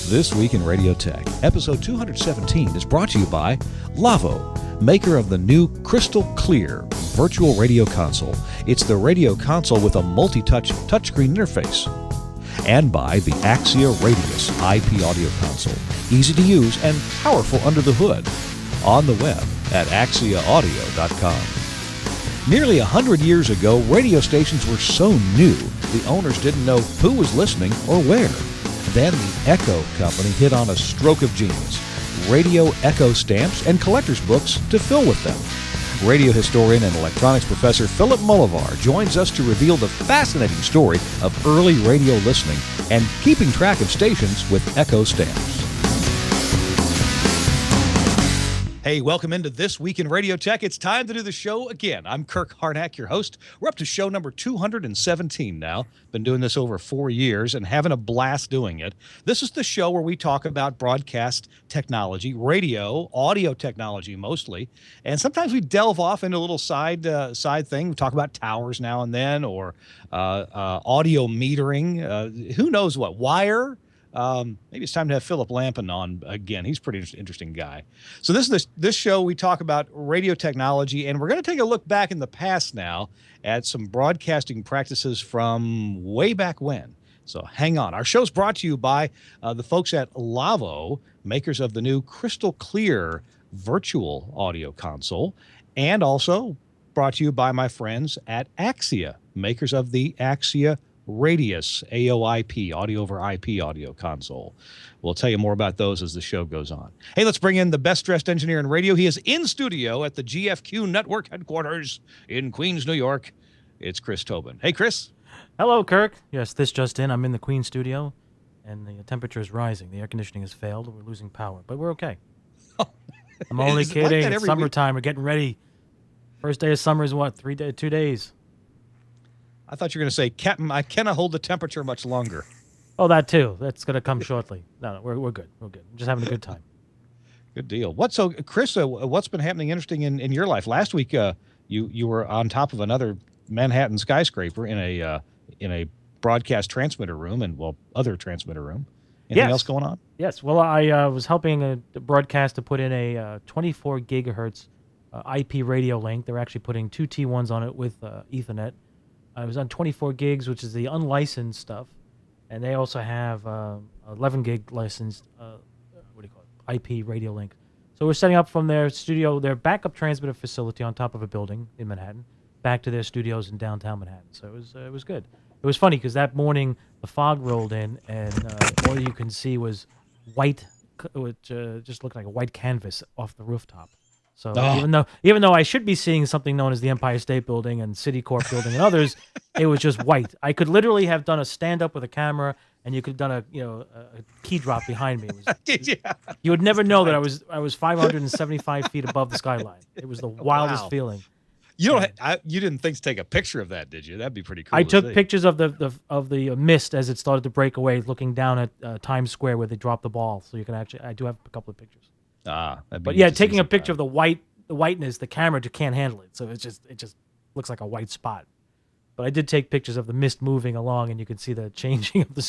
This Week in Radio Tech, episode 217 is brought to you by Lavo, maker of the new Crystal Clear virtual radio console. It's the radio console with a multi-touch touchscreen interface. And by the Axia Radius IP audio console, easy to use and powerful under the hood. On the web at axiaaudio.com. Nearly 100 years ago, radio stations were so new, the owners didn't know who was listening or where. Then the EKKO company hit on a stroke of genius. Radio EKKO Stamps and collector's books to fill with them. Radio historian and electronics professor Philip Mulivor joins us to reveal the fascinating story of early radio listening and keeping track of stations with EKKO Stamps. Hey, welcome into This Week in Radio Tech. It's time to do the show again. I'm Kirk Harnack, your host. We're up to show number 217 now. Been doing this over 4 years and having a blast doing it. This is the show where we talk about broadcast technology, radio, audio technology mostly, and sometimes we delve off into a little side thing. We talk about towers now and then, or audio metering. Who knows what? Wire. Maybe it's time to have Philip Lampin on again. He's a pretty interesting guy. So this show, we talk about radio technology, and we're going to take a look back in the past now at some broadcasting practices from way back when. So hang on. Our show's brought to you by the folks at Lavo, makers of the new Crystal Clear virtual audio console, and also brought to you by my friends at Axia, makers of the Axia Radius AOIP, audio over IP audio console. We'll tell you more about those as the show goes on. Hey, let's bring in the best dressed engineer in radio. He is in studio at the GFQ Network headquarters in Queens, New York. It's Chris Tobin. Hey, Chris. Hello, Kirk. Yes, this just in. I'm in the Queens studio, and the temperature is rising. The air conditioning has failed. We're losing power, but we're okay. I'm only kidding. Like it's summertime. We're getting ready. First day of summer is what? 2 days. I thought you were going to say, Captain, I cannot hold the temperature much longer. Oh, that too. That's going to come shortly. No, we're good. We're good. I'm just having a good time. Good deal. Chris, what's been happening interesting in your life? Last week, you were on top of another Manhattan skyscraper in a broadcast transmitter room and, other transmitter room. Anything else going on? Yes. Well, I was helping a broadcast to put in a 24 gigahertz IP radio link. They're actually putting 2 T1s on it with Ethernet. I was on 24 gigs, which is the unlicensed stuff, and they also have 11 gig licensed, IP radio link. So we're setting up from their studio, their backup transmitter facility on top of a building in Manhattan, back to their studios in downtown Manhattan. So it was good. It was funny because that morning the fog rolled in, and all you can see was white, which just looked like a white canvas off the rooftop. So even though I should be seeing something known as the Empire State Building and Citicorp Building and others, it was just white. I could literally have done a stand up with a camera, and you could have done a key drop behind me. You would never know that I was 575 feet above the skyline. It was the wildest feeling. You didn't think to take a picture of that, did you? That'd be pretty cool. I took pictures of the mist as it started to break away, looking down at Times Square where they dropped the ball. So you can I do have a couple of pictures. But yeah, taking a picture of the whiteness, the camera just can't handle it. So it just looks like a white spot. But I did take pictures of the mist moving along, and you could see the changing of the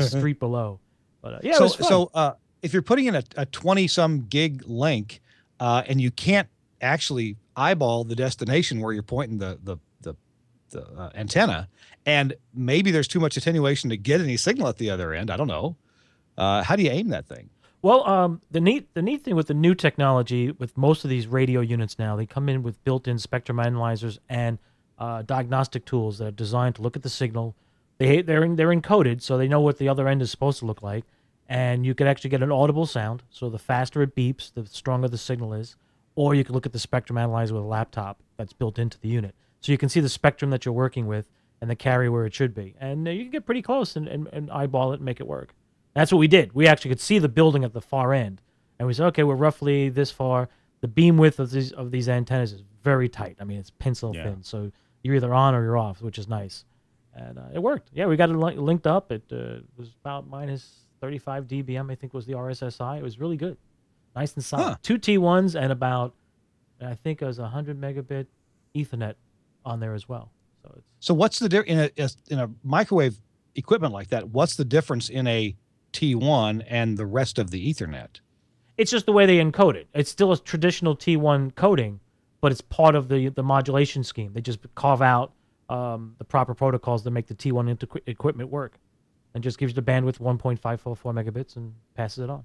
street below. But it was fun. So if you're putting in a 20-some gig link, and you can't actually eyeball the destination where you're pointing the antenna, and maybe there's too much attenuation to get any signal at the other end, I don't know. How do you aim that thing? Well, the neat thing with the new technology, with most of these radio units now, they come in with built-in spectrum analyzers and diagnostic tools that are designed to look at the signal. They're encoded, so they know what the other end is supposed to look like, and you can actually get an audible sound. So the faster it beeps, the stronger the signal is. Or you can look at the spectrum analyzer with a laptop that's built into the unit, so you can see the spectrum that you're working with and the carrier where it should be, and you can get pretty close and eyeball it and make it work. That's what we did. We actually could see the building at the far end, and we said, okay, we're roughly this far. The beam width of these antennas is very tight. I mean, it's pencil thin, so you're either on or you're off, which is nice. And it worked. Yeah, we got it linked up. It was about minus 35 dBm, I think was the RSSI. It was really good. Nice and solid. 2 T1s and about, I think it was 100 megabit Ethernet on there as well. So what's the difference in a microwave equipment like that? What's the difference in a T1 and the rest of the Ethernet. It's just the way they encode it. It's still a traditional T1 coding, but it's part of the modulation scheme. They just carve out the proper protocols that make the T1 equipment work, and just gives you the bandwidth 1.544 megabits and passes it on.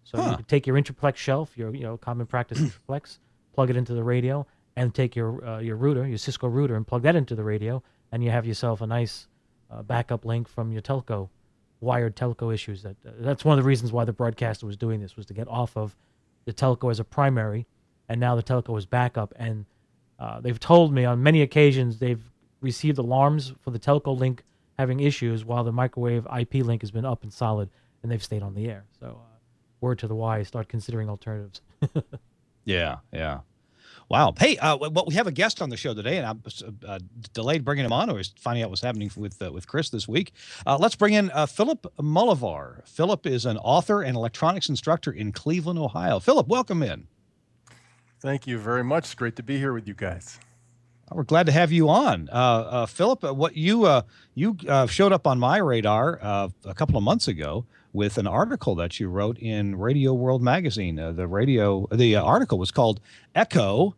So you can take your interplex shelf, your common practice interplex, plug it into the radio, and take your router, your Cisco router, and plug that into the radio, and you have yourself a nice backup link from your telco, wired telco issues. That's one of the reasons why the broadcaster was doing this, was to get off of the telco as a primary, and now the telco is backup. And they've told me on many occasions they've received alarms for the telco link having issues while the microwave IP link has been up and solid, and they've stayed on the air. So word to the wise, start considering alternatives. Yeah. Wow. Hey, well, we have a guest on the show today, and I'm delayed bringing him on. I was finding out what's happening with Chris this week. Let's bring in Philip Mulivor. Philip is an author and electronics instructor in Cleveland, Ohio. Philip, welcome in. Thank you very much. It's great to be here with you guys. We're glad to have you on. Philip, what you showed up on my radar a couple of months ago with an article that you wrote in Radio World magazine. The article was called EKKO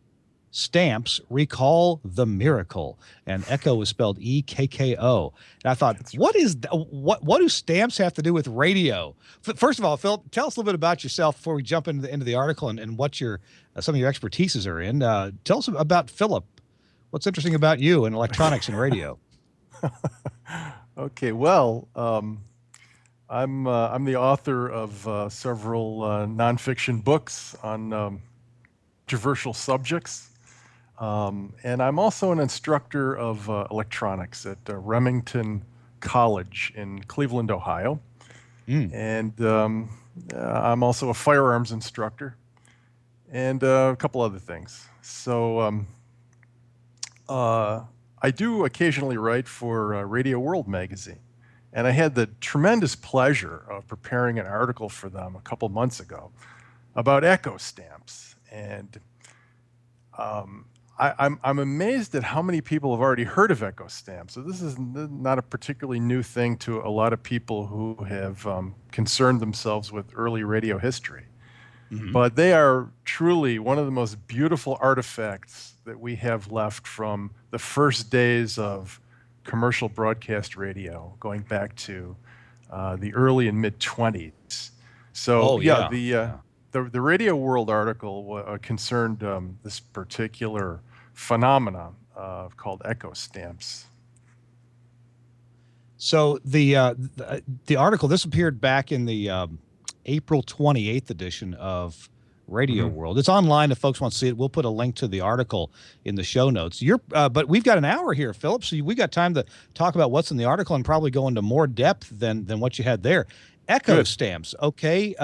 Stamps Recall the Miracle, and EKKO is spelled EKKO. And I thought, what do stamps have to do with radio? First of all, Philip, tell us a little bit about yourself before we jump into the article and what some of your expertises are in. Tell us about Philip. What's interesting about you and electronics and radio? Okay, well, I'm the author of several nonfiction books on controversial subjects, and I'm also an instructor of electronics at Remington College in Cleveland, Ohio, and I'm also a firearms instructor, and a couple other things. So I do occasionally write for Radio World magazine. And I had the tremendous pleasure of preparing an article for them a couple months ago about EKKO Stamps. And I'm amazed at how many people have already heard of EKKO Stamps. So this is not a particularly new thing to a lot of people who have concerned themselves with early radio history. Mm-hmm. But they are truly one of the most beautiful artifacts that we have left from the first days of commercial broadcast radio, going back to the early and mid-20s. So the Radio World article concerned this particular phenomena called EKKO Stamps. So the article, this appeared back in the April 28th edition of Radio World. It's online if folks want to see it. We'll put a link to the article in the show notes. But we've got an hour here, Philip, so we got time to talk about what's in the article and probably go into more depth than what you had there. EKKO Stamps, okay.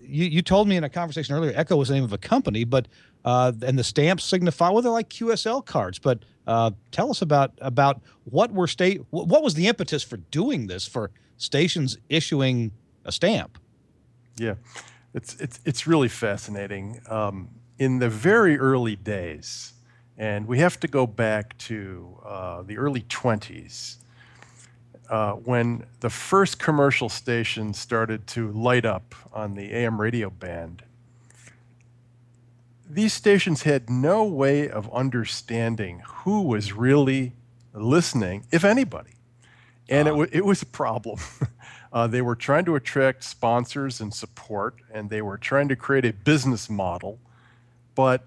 You told me in a conversation earlier, EKKO was the name of a company, but and the stamps signify, well, they're like QSL cards. But tell us about what was the impetus for doing this, for stations issuing a stamp? Yeah. It's really fascinating. In the very early days, and we have to go back to the early 20s, when the first commercial stations started to light up on the AM radio band, these stations had no way of understanding who was really listening, if anybody. And it was a problem. They were trying to attract sponsors and support, and they were trying to create a business model, but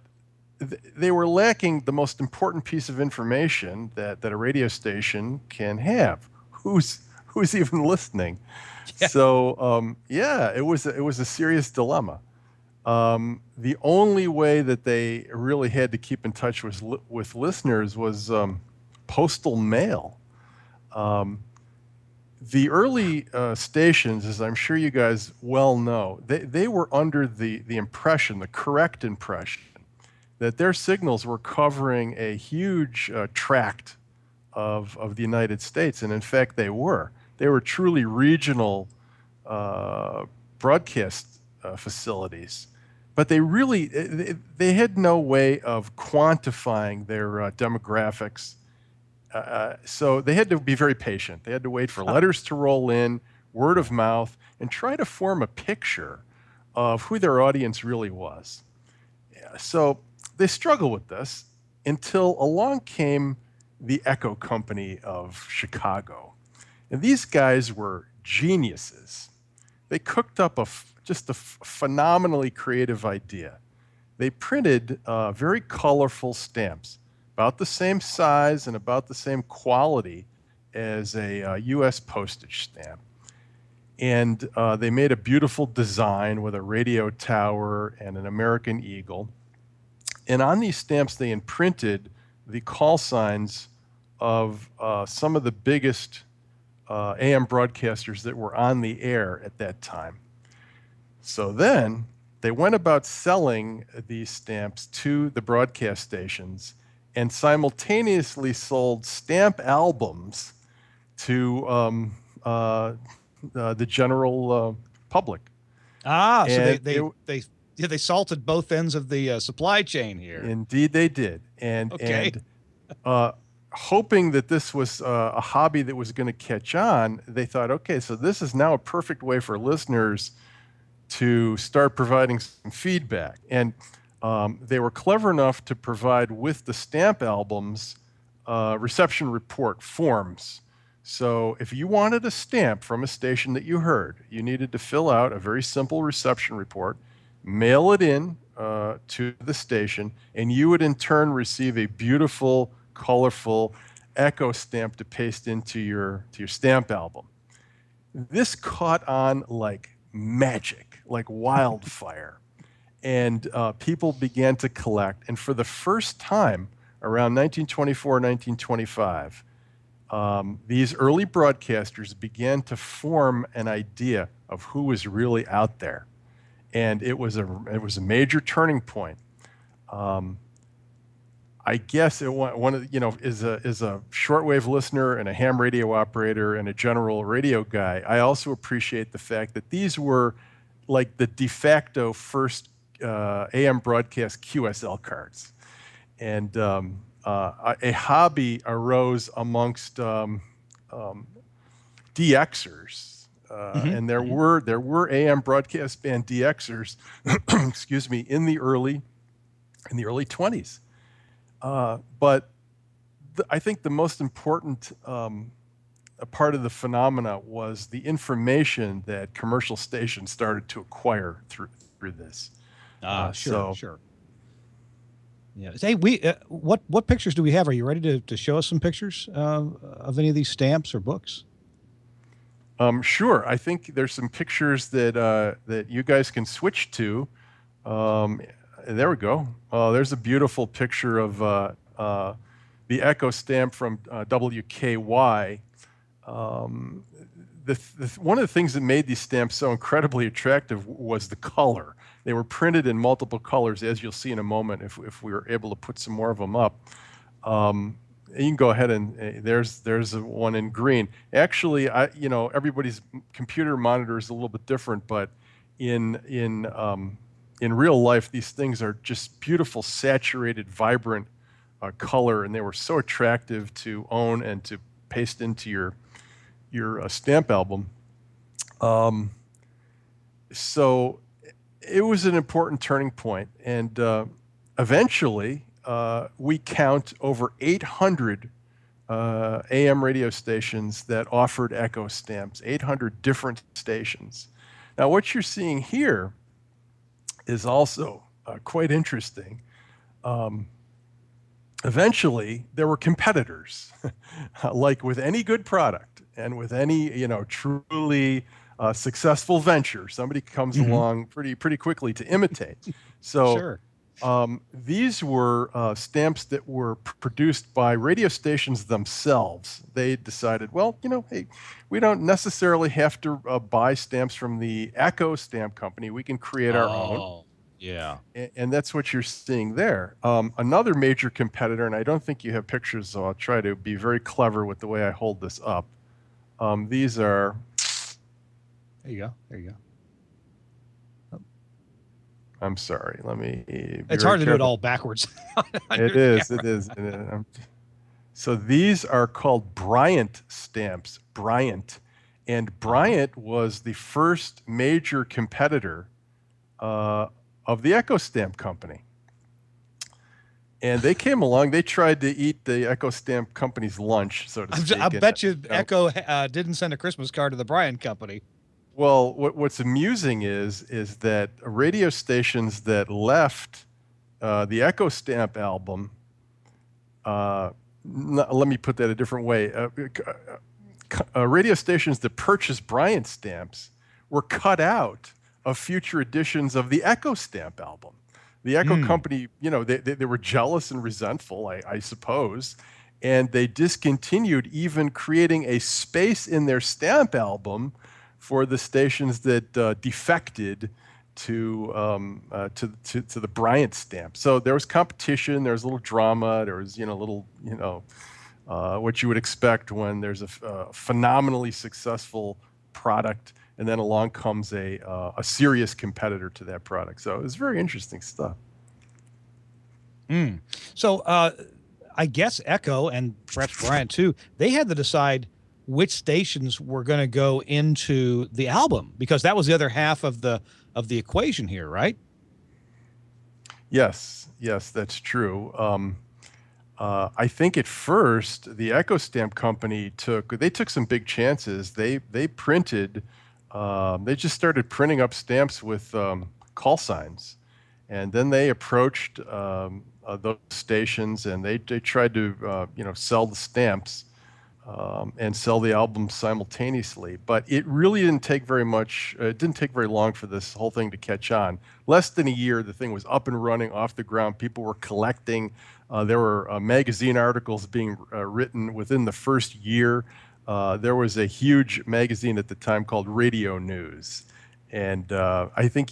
they were lacking the most important piece of information that a radio station can have. Who's even listening? Yeah. So it was a serious dilemma. The only way that they really had to keep in touch with listeners was postal mail. The early stations, as I'm sure you guys well know, they were under the impression, the correct impression, that their signals were covering a huge tract of the United States. And in fact, they were. They were truly regional broadcast facilities. But they had no way of quantifying their demographics. So they had to be very patient. They had to wait for letters to roll in, word of mouth, and try to form a picture of who their audience really was. So they struggled with this until along came the EKKO Company of Chicago. And these guys were geniuses. They cooked up just a phenomenally creative idea. They printed very colorful stamps, about the same size and about the same quality as a U.S. postage stamp. And they made a beautiful design with a radio tower and an American eagle. And on these stamps, they imprinted the call signs of some of the biggest AM broadcasters that were on the air at that time. So then they went about selling these stamps to the broadcast stations and simultaneously sold stamp albums to the general public. Ah, so And they salted both ends of the supply chain here. Indeed, they did. And Okay. hoping that this was a hobby that was going to catch on, they thought, okay, so this is now a perfect way for listeners to start providing some feedback. And they were clever enough to provide with the stamp albums reception report forms. So if you wanted a stamp from a station that you heard, you needed to fill out a very simple reception report, mail it in to the station, and you would in turn receive a beautiful, colorful EKKO stamp to paste into your stamp album. This caught on like magic, like wildfire. And people began to collect. And for the first time around 1924, 1925, these early broadcasters began to form an idea of who was really out there. And it was a major turning point. I guess one of is a shortwave listener and a ham radio operator and a general radio guy. I also appreciate the fact that these were like the de facto first AM broadcast QSL cards, and a hobby arose amongst DXers, and there were AM broadcast band DXers, excuse me, in the early 20s. But I think the most important part of the phenomena was the information that commercial stations started to acquire through this. Sure. Yeah. Hey, what pictures do we have? Are you ready to show us some pictures of any of these stamps or books? Sure. I think there's some pictures that you guys can switch to. There we go. There's a beautiful picture of the EKKO stamp from WKY. One of the things that made these stamps so incredibly attractive was the color. They were printed in multiple colors, as you'll see in a moment if we were able to put some more of them up. You can go ahead and there's one in green. Actually, everybody's computer monitor is a little bit different, but in real life, these things are just beautiful, saturated, vibrant color, and they were so attractive to own and to paste into your stamp album. So it was an important turning point, and eventually we count over 800 AM radio stations that offered EKKO stamps, 800 different stations. Now, what you're seeing here is also quite interesting. Eventually, there were competitors, like with any good product and with any truly successful venture. Somebody comes along pretty quickly to imitate. So Sure. These were stamps that were produced by radio stations themselves. They decided, well, hey, we don't necessarily have to buy stamps from the EKKO Stamp Company. We can create our own. Yeah. And that's what you're seeing there. Another major competitor, and I don't think you have pictures, so I'll try to be very clever with the way I hold this up. These are... There you go. I'm sorry. Let me... It's hard to do it all backwards. It is. So these are called Bryant stamps. Bryant. And Bryant was the first major competitor of the EKKO Stamp Company. And they came along. They tried to eat the EKKO Stamp Company's lunch, so to speak. I bet you EKKO didn't send a Christmas card to the Bryant Company. Well, what's amusing is that radio stations that left the EKKO Stamp album, let me put that a different way. Radio stations that purchased Bryant stamps were cut out of future editions of the EKKO Stamp album. The EKKO Company, they were jealous and resentful, I suppose, and they discontinued even creating a space in their stamp album for the stations that defected to the Bryant stamp. So there was competition, there was a little drama, there was what you would expect when there's a phenomenally successful product, and then along comes a serious competitor to that product. So it was very interesting stuff. So I guess EKKO, and perhaps Bryant too, they had to decide which stations were going to go into the album, because that was the other half of the equation here, right? Yes, that's true. I think at first the EKKO Stamp Company took some big chances. They printed, they just started printing up stamps with call signs, and then they approached those stations, and they tried to sell the stamps and sell the album simultaneously. But it really didn't take very much. It didn't take very long for this whole thing to catch on. Less than a year, the thing was up and running, off the ground. People were collecting. There were magazine articles being written within the first year. There was a huge magazine at the time called Radio News. And I think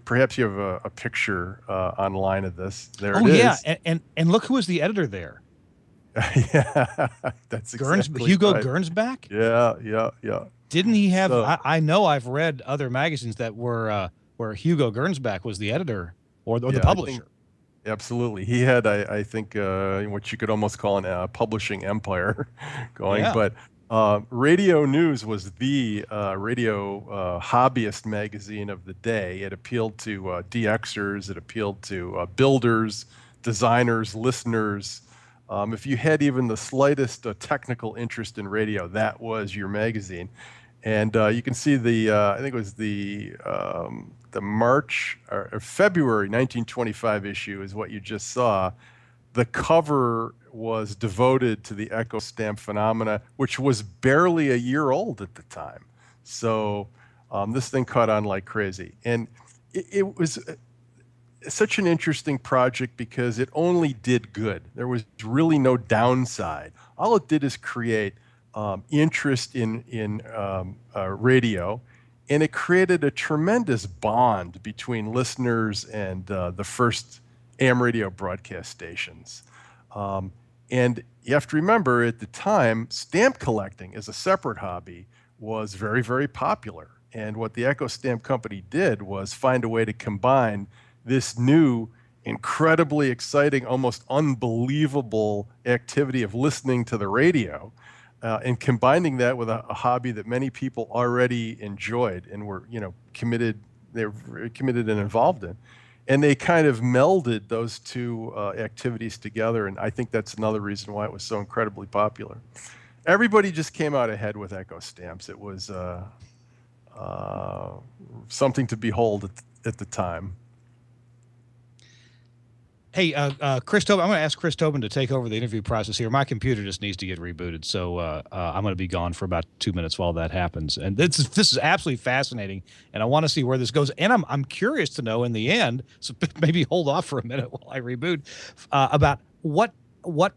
perhaps you have a picture online of this. There it is. Oh, yeah. And look who was the editor there. Yeah, that's exactly Hugo right. Gernsback? Yeah. Didn't he have, I know I've read other magazines that were where Hugo Gernsback was the editor or the publisher. Absolutely. He had, I think, what you could almost call a publishing empire going. Yeah. But Radio News was the radio hobbyist magazine of the day. It appealed to DXers. It appealed to builders, designers, listeners. If you had even the slightest technical interest in radio, that was your magazine. And you can see I think it was the March or February 1925 issue is what you just saw. The cover was devoted to the EKKO Stamp phenomena, which was barely a year old at the time. So this thing caught on like crazy. And it was such an interesting project because it only did good. There was really no downside. All it did is create interest in radio, and it created a tremendous bond between listeners and the first AM radio broadcast stations. And you have to remember, at the time, stamp collecting as a separate hobby was very, very popular. And what the EKKO Stamp Company did was find a way to combine this new, incredibly exciting, almost unbelievable activity of listening to the radio, and combining that with a hobby that many people already enjoyed and were, committed. They were very committed and involved in, and they kind of melded those two activities together. And I think that's another reason why it was so incredibly popular. Everybody just came out ahead with EKKO Stamps. It was something to behold at the time. Hey, Chris Tobin, I'm going to ask Chris Tobin to take over the interview process here. My computer just needs to get rebooted, so I'm going to be gone for about 2 minutes while that happens. And this is absolutely fascinating, and I want to see where this goes. And I'm curious to know in the end, so maybe hold off for a minute while I reboot, about what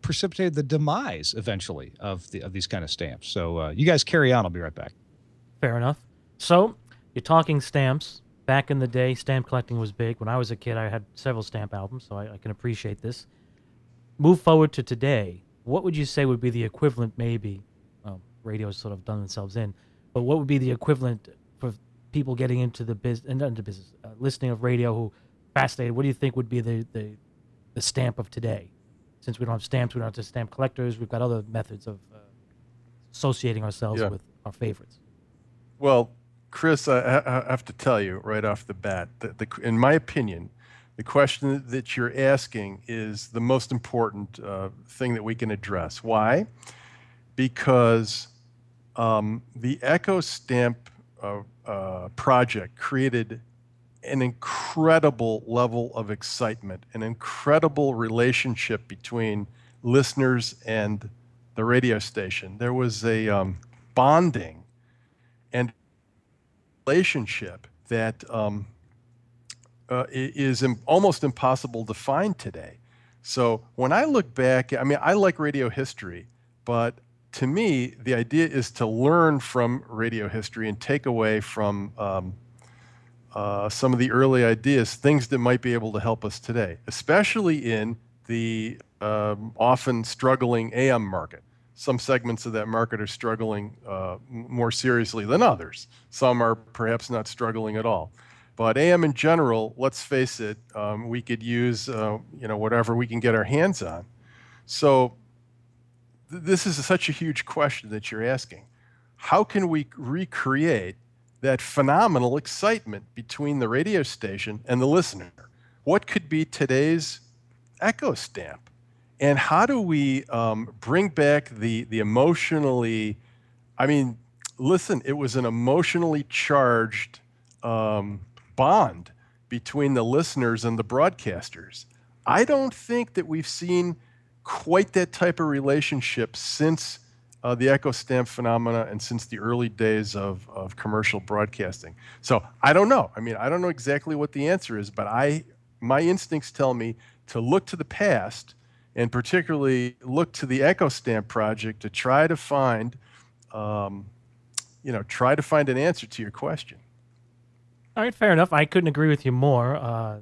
precipitated the demise eventually of these kind of stamps. So you guys carry on. I'll be right back. Fair enough. So you're talking stamps. Back in the day, stamp collecting was big. When I was a kid, I had several stamp albums, so I can appreciate this. Move forward to today, what would you say would be the equivalent, maybe? Well, radio's sort of done themselves in, but what would be the equivalent for people getting into the business, listening of radio who fascinated? What do you think would be the stamp of today? Since we don't have stamps, we don't have to stamp collectors. We've got other methods of associating ourselves Yeah. with our favorites. Well, Chris, I have to tell you right off the bat that in my opinion, the question that you're asking is the most important thing that we can address. Why? Because the EKKO Stamp project created an incredible level of excitement, an incredible relationship between listeners and the radio station. There was a bonding and relationship that is almost impossible to find today. So when I look back, I mean, I like radio history, but to me, the idea is to learn from radio history and take away from some of the early ideas, things that might be able to help us today, especially in the often struggling AM market. Some segments of that market are struggling more seriously than others. Some are perhaps not struggling at all. But AM in general, let's face it, we could use whatever we can get our hands on. So this is such a huge question that you're asking. How can we recreate that phenomenal excitement between the radio station and the listener? What could be today's EKKO Stamp? And how do we bring back the emotionally, I mean, listen, it was an emotionally charged bond between the listeners and the broadcasters. I don't think that we've seen quite that type of relationship since the EKKO Stamp phenomena and since the early days of commercial broadcasting. So I don't know. I mean, I don't know exactly what the answer is, but my instincts tell me to look to the past and particularly look to the EKKO Stamp project to try to find, an answer to your question. All right, fair enough. I couldn't agree with you more.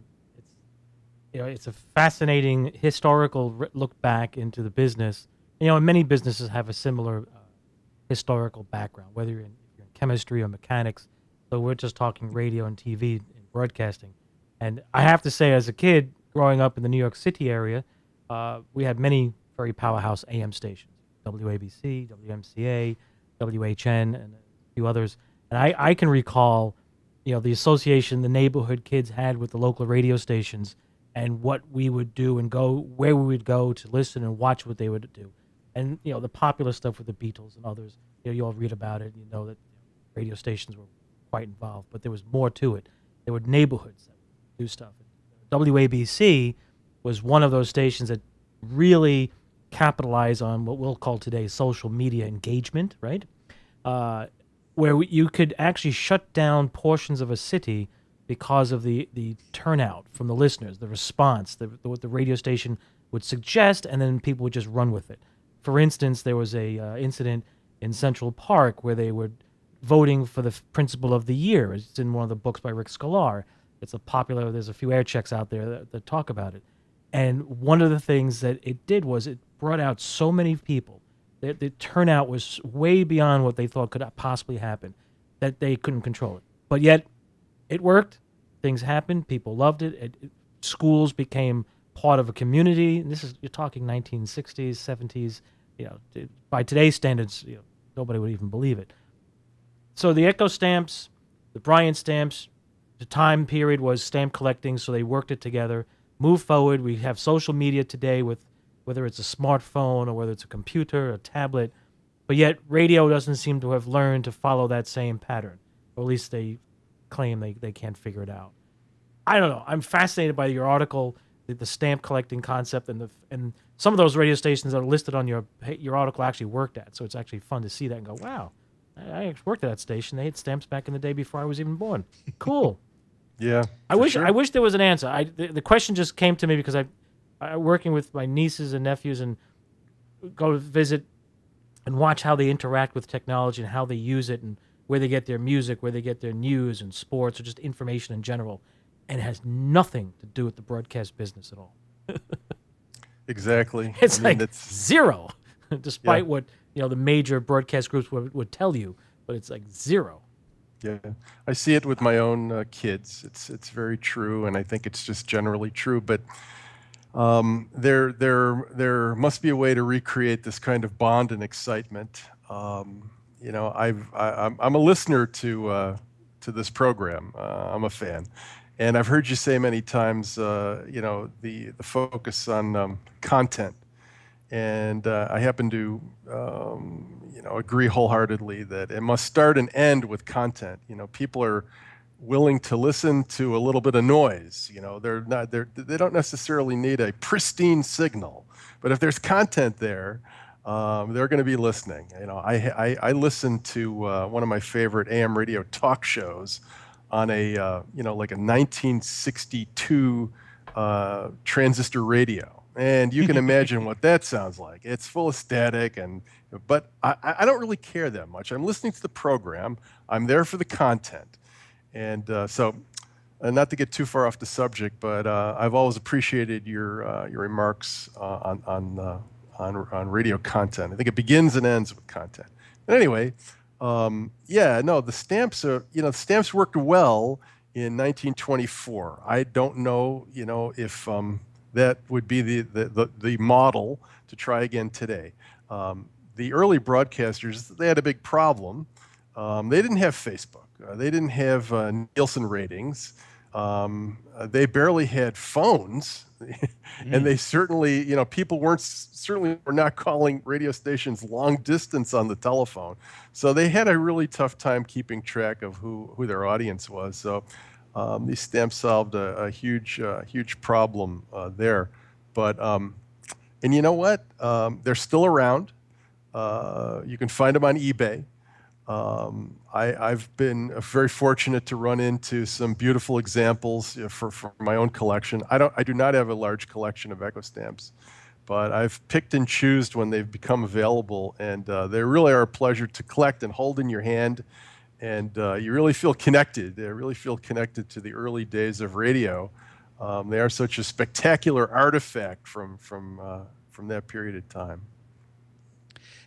It's a fascinating historical look back into the business. And many businesses have a similar historical background, whether you're in chemistry or mechanics. So we're just talking radio and TV and broadcasting. And I have to say, as a kid growing up in the New York City area, we had many very powerhouse AM stations: WABC, WMCA, WHN, and a few others. And I can recall, the association the neighborhood kids had with the local radio stations, and what we would do and where we would go to listen and watch what they would do. And, the popular stuff with the Beatles and others, you all read about it. You know that radio stations were quite involved, but there was more to it. There were neighborhoods that would do stuff. WABC was one of those stations that really capitalized on what we'll call today social media engagement, right? Where you could actually shut down portions of a city because of the turnout from the listeners, the response, what the radio station would suggest, and then people would just run with it. For instance, there was a incident in Central Park where they were voting for the principal of the year. It's in one of the books by Rick Sklar. It's there's a few air checks out there that talk about it. And one of the things that it did was it brought out so many people. The turnout was way beyond what they thought could possibly happen, that they couldn't control it. But yet, it worked. Things happened. People loved it. Schools became part of a community. And you're talking 1960s, 70s. By today's standards, nobody would even believe it. So the EKKO Stamps, the Bryant Stamps, the time period was stamp collecting, so they worked it together. Move forward. We have social media today with whether it's a smartphone or whether it's a computer, a tablet, but yet radio doesn't seem to have learned to follow that same pattern, or at least they claim they can't figure it out. I don't know. I'm fascinated by your article, the stamp collecting concept, and some of those radio stations that are listed on your article actually worked at. So it's actually fun to see that and go, wow, I worked at that station. They had stamps back in the day before I was even born. Cool. Yeah. I wish there was an answer. The question just came to me because I working with my nieces and nephews and go visit and watch how they interact with technology and how they use it and where they get their music, where they get their news and sports or just information in general. And it has nothing to do with the broadcast business at all. Exactly. It's zero, despite what the major broadcast groups would tell you, but it's like zero. Yeah, I see it with my own kids. It's very true, and I think it's just generally true. But there must be a way to recreate this kind of bond and excitement. I'm a listener to this program. I'm a fan, and I've heard you say many times, the focus on content, and I happen to agree wholeheartedly that it must start and end with content. People are willing to listen to a little bit of noise. They don't necessarily need a pristine signal, but if there's content there, they're going to be listening. I listen to one of my favorite AM radio talk shows on a like a 1962 transistor radio, and you can imagine what that sounds like. It's full of static, but I don't really care that much. I'm listening to the program. I'm there for the content, and not to get too far off the subject, but I've always appreciated your remarks on radio content. I think it begins and ends with content. But anyway, the stamps stamps worked well in 1924. I don't know, if that would be the model to try again today. The early broadcasters, they had a big problem. They didn't have Facebook. They didn't have Nielsen ratings. They barely had phones. And they certainly, people were not calling radio stations long distance on the telephone. So they had a really tough time keeping track of who their audience was. So these stamps solved a huge problem there. But, and you know what? They're still around. You can find them on eBay. I've been very fortunate to run into some beautiful examples for my own collection. I do not have a large collection of EKKO stamps, but I've picked and chosen when they've become available, and they really are a pleasure to collect and hold in your hand, and you really feel connected. They really feel connected to the early days of radio. They are such a spectacular artifact from that period of time.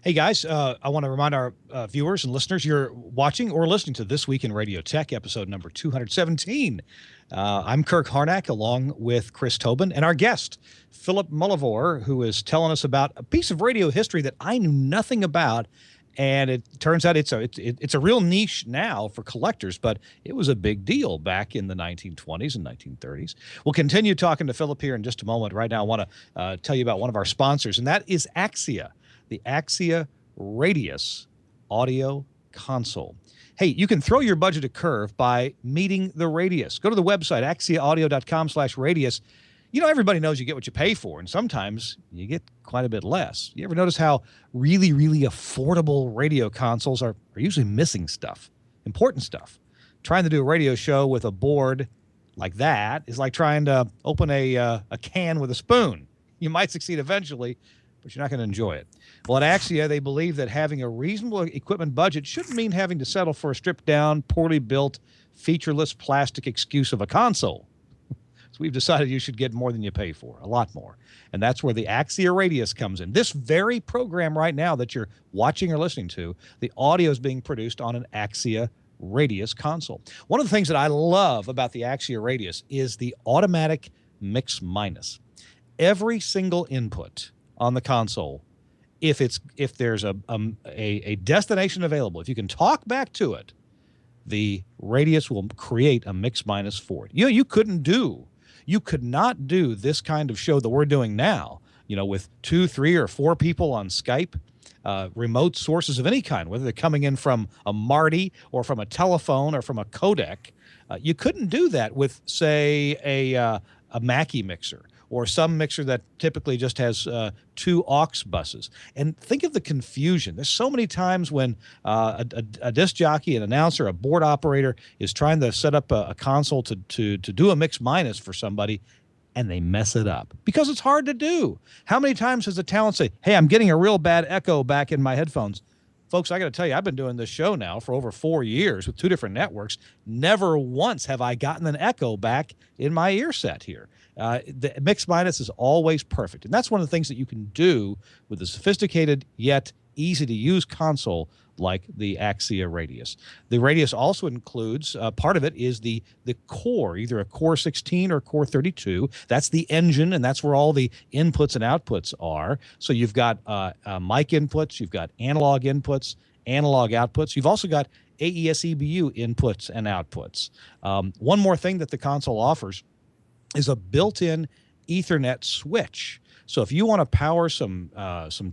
Hey, guys, I want to remind our viewers and listeners you're watching or listening to This Week in Radio Tech, episode number 217. I'm Kirk Harnack, along with Chris Tobin, and our guest, Philip Mulivor, who is telling us about a piece of radio history that I knew nothing about. And it turns out it's a real niche now for collectors, but it was a big deal back in the 1920s and 1930s. We'll continue talking to Philip here in just a moment. Right now, I want to tell you about one of our sponsors, and that is Axia, the Axia Radius audio console. Hey, you can throw your budget a curve by meeting the radius. Go to the website, axiaaudio.com/radius. Everybody knows you get what you pay for, and sometimes you get quite a bit less. You ever notice how really, really affordable radio consoles are usually missing stuff, important stuff? Trying to do a radio show with a board like that is like trying to open a can with a spoon. You might succeed eventually, but you're not going to enjoy it. Well, at Axia, they believe that having a reasonable equipment budget shouldn't mean having to settle for a stripped-down, poorly built, featureless plastic excuse of a console. So we've decided you should get more than you pay for, a lot more. And that's where the Axia Radius comes in. This very program right now that you're watching or listening to, the audio is being produced on an Axia Radius console. One of the things that I love about the Axia Radius is the automatic mix minus. Every single input on the console, if there's a destination available, if you can talk back to it, the Radius will create a mix minus for it. You could not do this kind of show that we're doing now, with 2, 3, or 4 people on Skype, remote sources of any kind, whether they're coming in from a Marty or from a telephone or from a codec. You couldn't do that with, say, a Mackie mixer, or some mixer that typically just has 2 aux buses. And think of the confusion. There's so many times when a disc jockey, an announcer, a board operator is trying to set up a console to do a mix minus for somebody, and they mess it up because it's hard to do. How many times has the talent say, hey, I'm getting a real bad echo back in my headphones? Folks, I got to tell you, I've been doing this show now for over 4 years with 2 different networks. Never once have I gotten an echo back in my ear set here. The mix minus is always perfect. And that's one of the things that you can do with a sophisticated yet easy-to-use console like the Axia Radius. The Radius also includes, part of it is the core, either a Core 16 or Core 32. That's the engine, and that's where all the inputs and outputs are. So you've got mic inputs, you've got analog inputs, analog outputs. You've also got AES-EBU inputs and outputs. One more thing that the console offers is a built-in Ethernet switch. So if you want to power some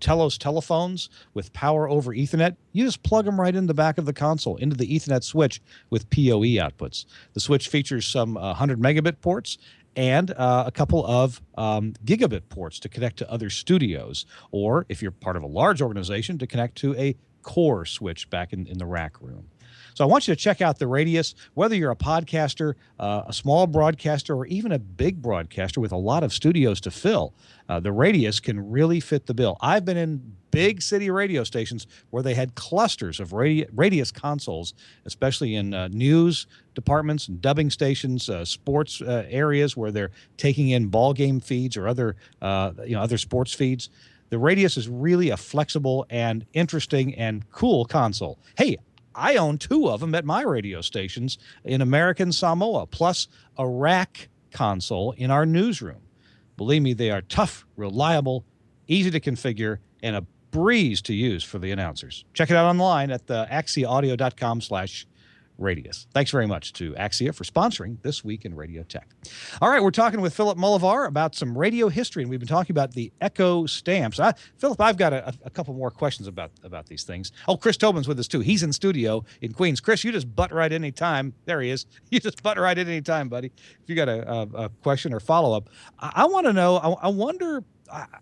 Telos telephones with power over Ethernet, you just plug them right in the back of the console into the Ethernet switch with PoE outputs. The switch features some 100 megabit ports and a couple of gigabit ports to connect to other studios, or if you're part of a large organization, to connect to a core switch back in the rack room. So I want you to check out the Radius, whether you're a podcaster, a small broadcaster, or even a big broadcaster with a lot of studios to fill. The Radius can really fit the bill. I've been in big city radio stations where they had clusters of Radius consoles, especially in news departments and dubbing stations, sports areas where they're taking in ball game feeds or other sports feeds. The Radius is really a flexible and interesting and cool console. Hey, I own 2 of them at my radio stations in American Samoa, plus a rack console in our newsroom. Believe me, they are tough, reliable, easy to configure, and a breeze to use for the announcers. Check it out online at the axiaaudio.com/radius. Thanks very much to Axia for sponsoring This Week in Radio Tech. All right, we're talking with Philip Mulivor about some radio history, and we've been talking about the EKKO Stamps. Philip, I've got a couple more questions about these things. Oh, Chris Tobin's with us, too. He's in studio in Queens. Chris, you just butt right in any time. There he is. You just butt right in any time, buddy. If you got a question or follow-up. I want to know, I wonder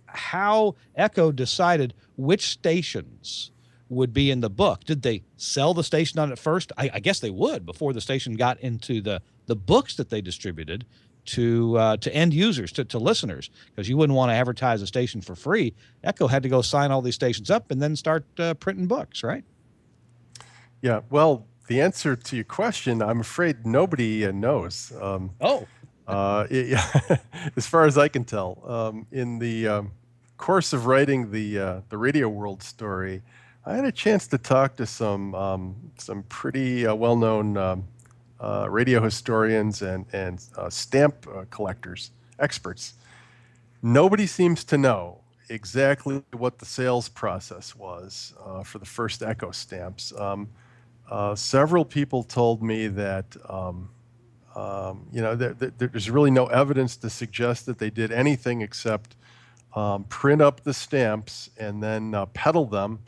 how EKKO decided which stations would be in the book. Did they sell the station on it first? I guess they would before the station got into the books that they distributed to end users, to listeners, because you wouldn't want to advertise a station for free. EKKO had to go sign all these stations up and then start printing books, right? Yeah, well, the answer to your question, I'm afraid nobody knows. As far as I can tell, in the course of writing the Radio World story, I had a chance to talk to some pretty well-known radio historians and stamp collectors, experts. Nobody seems to know exactly what the sales process was for the first EKKO stamps. Several people told me that there's really no evidence to suggest that they did anything except print up the stamps and then peddle them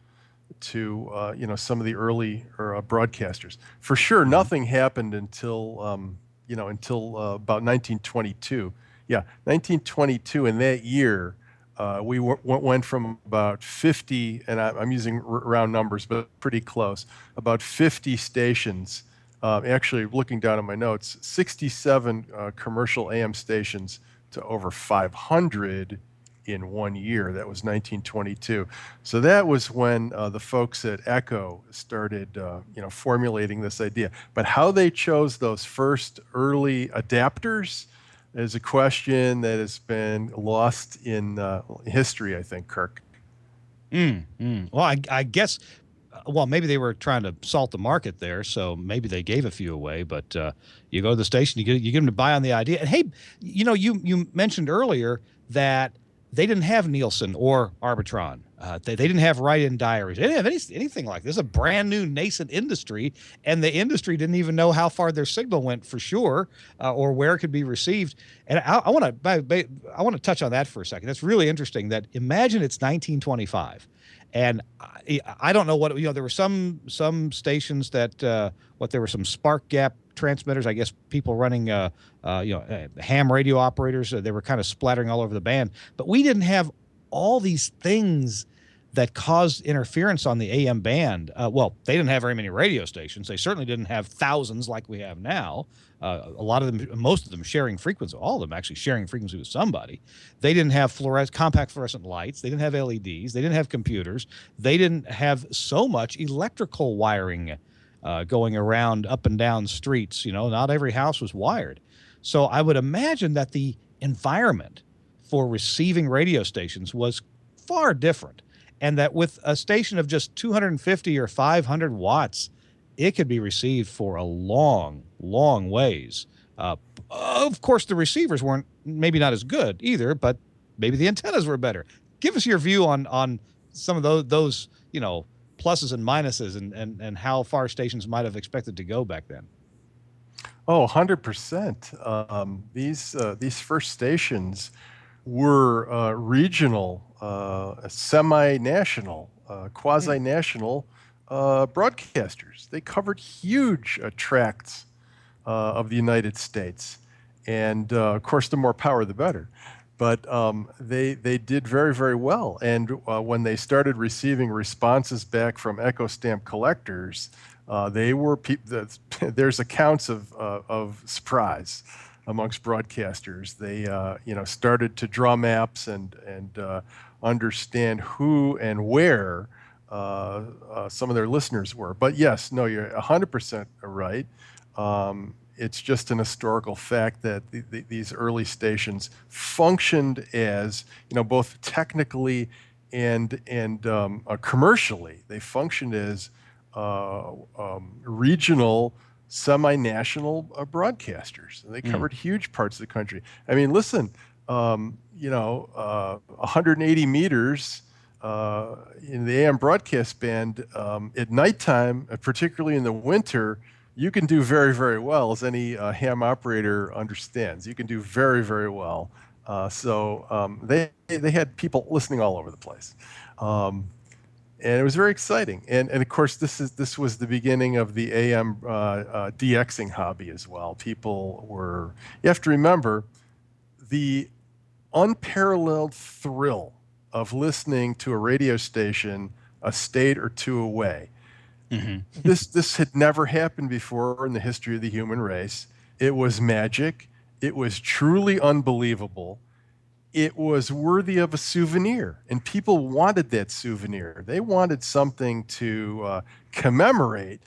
to some of the early broadcasters. For sure, nothing happened until about 1922. Yeah, 1922. In that year, we went from about 50, and I'm using round numbers, but pretty close, about 50 stations. Actually, looking down at my notes, 67 commercial AM stations to over 500 in 1 year. That was 1922. So that was when the folks at EKKO started, formulating this idea. But how they chose those first early adapters is a question that has been lost in history, I think, Kirk. Well, I guess, maybe they were trying to salt the market there, so maybe they gave a few away. But you go to the station, you get them to buy on the idea. And hey, you mentioned earlier that they didn't have Nielsen or Arbitron. They didn't have write-in diaries. They didn't have anything like this. It's a brand new nascent industry, and the industry didn't even know how far their signal went for sure, or where it could be received. And I want to touch on that for a second. That's really interesting. That imagine it's 1925, and I don't know what there were some stations that there were some spark gap transmitters. I guess people running ham radio operators. They were kind of splattering all over the band, but we didn't have all these things that caused interference on the AM band. They didn't have very many radio stations. They certainly didn't have thousands like we have now. Most of them sharing frequency, all of them actually sharing frequency with somebody. They didn't have compact fluorescent lights. They didn't have LEDs. They didn't have computers. They didn't have so much electrical wiring going around up and down streets. Not every house was wired. So I would imagine that the environment for receiving radio stations was far different. and that with a station of just 250 or 500 watts, it could be received for a long, long ways. Of course, the receivers weren't maybe not as good either, but maybe the antennas were better. Give us your view on some of those pluses and minuses, and how far stations might have expected to go back then. Oh, 100%. These first stations were regional, semi-national, quasi-national broadcasters. They covered huge tracts of the United States, and of course, the more power, the better. But they did very, very well. And when they started receiving responses back from EKKO Stamp collectors, they were there's accounts of surprise amongst broadcasters. They started to draw maps and understand who and where some of their listeners were. But yes, no, you're 100% right. It's just an historical fact that these early stations functioned as, both technically and commercially. They functioned as regional, semi-national broadcasters. They covered huge parts of the country. I mean, listen, 180 meters in the AM broadcast band at nighttime, particularly in the winter, you can do very, very well, as any ham operator understands. You can do very, very well. So they had people listening all over the place. And it was very exciting. And of course, this was the beginning of the AM DXing hobby as well. You have to remember, the unparalleled thrill of listening to a radio station a state or two away. Mm-hmm. This had never happened before in the history of the human race. It was magic. It was truly unbelievable. It was worthy of a souvenir, and people wanted that souvenir. They wanted something to commemorate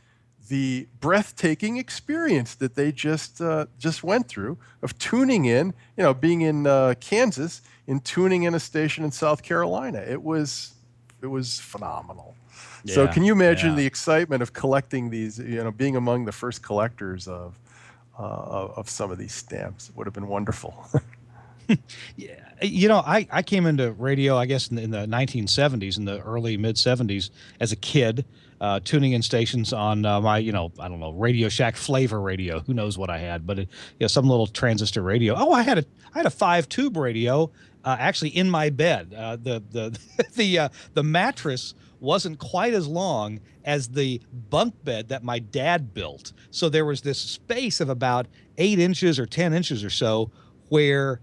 the breathtaking experience that they just went through of tuning in, being in Kansas and tuning in a station in South Carolina. It was phenomenal. Yeah, so can you imagine the excitement of collecting these, being among the first collectors of some of these stamps? It would have been wonderful. Yeah. I came into radio, I guess, in the 1970s, in the early mid 70s, as a kid, tuning in stations on my, I don't know, Radio Shack flavor radio. Who knows what I had, but some little transistor radio. Oh, I had a 5-tube radio actually in my bed. The mattress wasn't quite as long as the bunk bed that my dad built. So there was this space of about 8 inches or 10 inches or so where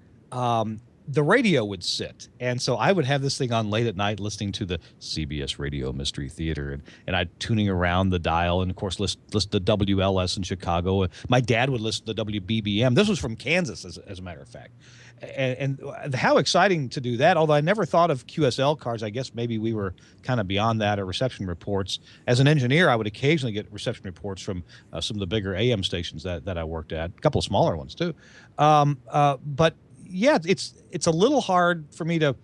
the radio would sit. And so I would have this thing on late at night listening to the CBS Radio Mystery Theater, and I'd tuning around the dial, and of course listen to WLS in Chicago. My dad would listen to WBBM. This was from Kansas, as a matter of fact. And how exciting to do that. Although I never thought of QSL cards. I guess maybe we were kind of beyond that, or reception reports. As an engineer, I would occasionally get reception reports from some of the bigger AM stations that I worked at, a couple of smaller ones too. But yeah, it's a little hard for me to